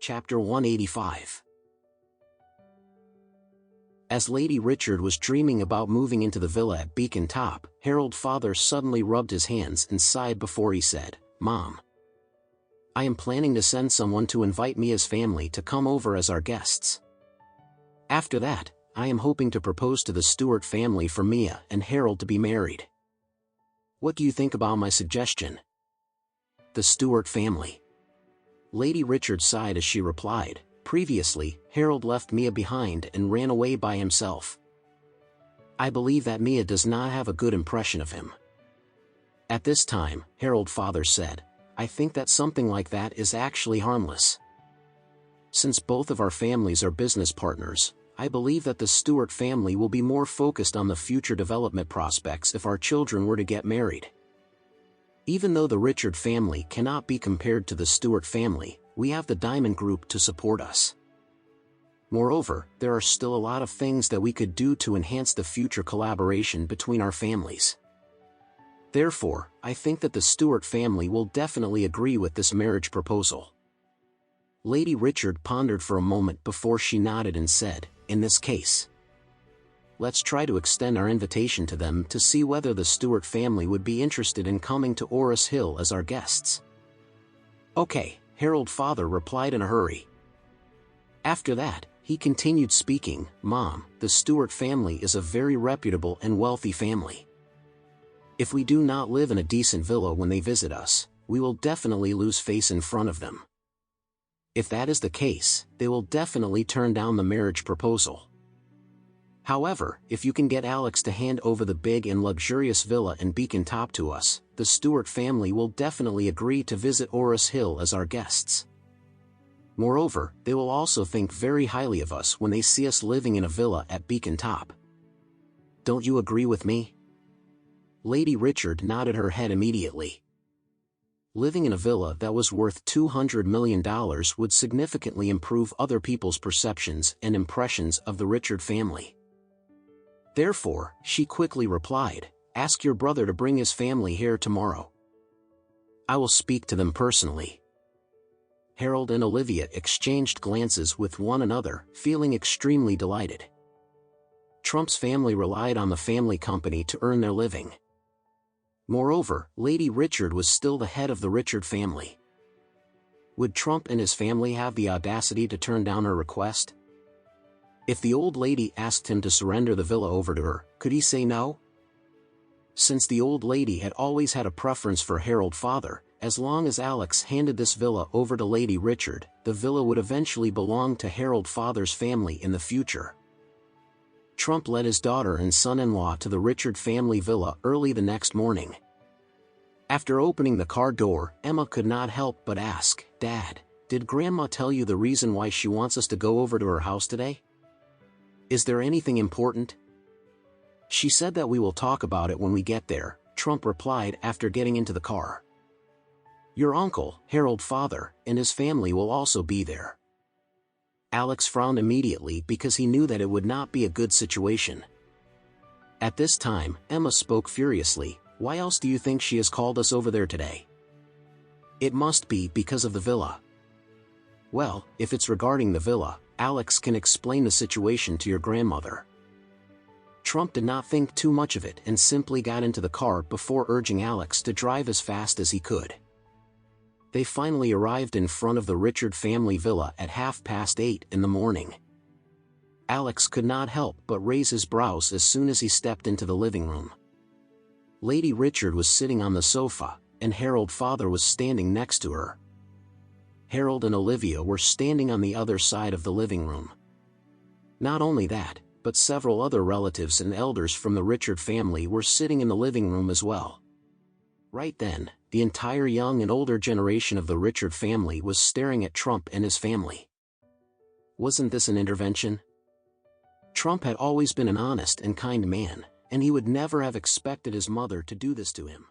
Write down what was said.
Chapter 185. As Lady Richard was dreaming about moving into the villa at Beacon Top, Harold's father suddenly rubbed his hands and sighed before he said, "Mom, I am planning to send someone to invite Mia's family to come over as our guests. After that, I am hoping to propose to the Stewart family for Mia and Harold to be married. What do you think about my suggestion?" The Stewart family. Lady Richard sighed as she replied, "Previously, Harold left Mia behind and ran away by himself. I believe that Mia does not have a good impression of him." At this time, Harold's father said, "I think that something like that is actually harmless. Since both of our families are business partners, I believe that the Stewart family will be more focused on the future development prospects if our children were to get married. Even though the Richard family cannot be compared to the Stewart family, we have the Diamond Group to support us. Moreover, there are still a lot of things that we could do to enhance the future collaboration between our families. Therefore, I think that the Stewart family will definitely agree with this marriage proposal." Lady Richard pondered for a moment before she nodded and said, "In this case, let's try to extend our invitation to them to see whether the Stewart family would be interested in coming to Orris Hill as our guests." "Okay," Harold's father replied in a hurry. After that, he continued speaking, "Mom, the Stewart family is a very reputable and wealthy family. If we do not live in a decent villa when they visit us, we will definitely lose face in front of them. If that is the case, they will definitely turn down the marriage proposal. However, if you can get Alex to hand over the big and luxurious villa in Beacon Top to us, the Stewart family will definitely agree to visit Orris Hill as our guests. Moreover, they will also think very highly of us when they see us living in a villa at Beacon Top. Don't you agree with me?" Lady Richard nodded her head immediately. Living in a villa that was worth $200 million would significantly improve other people's perceptions and impressions of the Richard family. Therefore, she quickly replied, "Ask your brother to bring his family here tomorrow. I will speak to them personally." Harold and Olivia exchanged glances with one another, feeling extremely delighted. Trump's family relied on the family company to earn their living. Moreover, Lady Richard was still the head of the Richard family. Would Trump and his family have the audacity to turn down her request? If the old lady asked him to surrender the villa over to her, could he say no? Since the old lady had always had a preference for Harold's father, as long as Alex handed this villa over to Lady Richard, the villa would eventually belong to Harold's father's family in the future. Trump led his daughter and son-in-law to the Richard family villa early the next morning. After opening the car door, Emma could not help but ask, "Dad, did Grandma tell you the reason why she wants us to go over to her house today? Is there anything important?" "She said that we will talk about it when we get there," Trump replied after getting into the car. "Your uncle, Harold's father, and his family will also be there." Alex frowned immediately because he knew that it would not be a good situation. At this time, Emma spoke furiously, "Why else do you think she has called us over there today? It must be because of the villa." "Well, if it's regarding the villa, Alex can explain the situation to your grandmother." Trump did not think too much of it and simply got into the car before urging Alex to drive as fast as he could. They finally arrived in front of the Richard family villa at 8:30 in the morning. Alex could not help but raise his brows as soon as he stepped into the living room. Lady Richard was sitting on the sofa, and Harold's father was standing next to her. Harold and Olivia were standing on the other side of the living room. Not only that, but several other relatives and elders from the Richard family were sitting in the living room as well. Right then, the entire young and older generation of the Richard family was staring at Trump and his family. Wasn't this an intervention? Trump had always been an honest and kind man, and he would never have expected his mother to do this to him.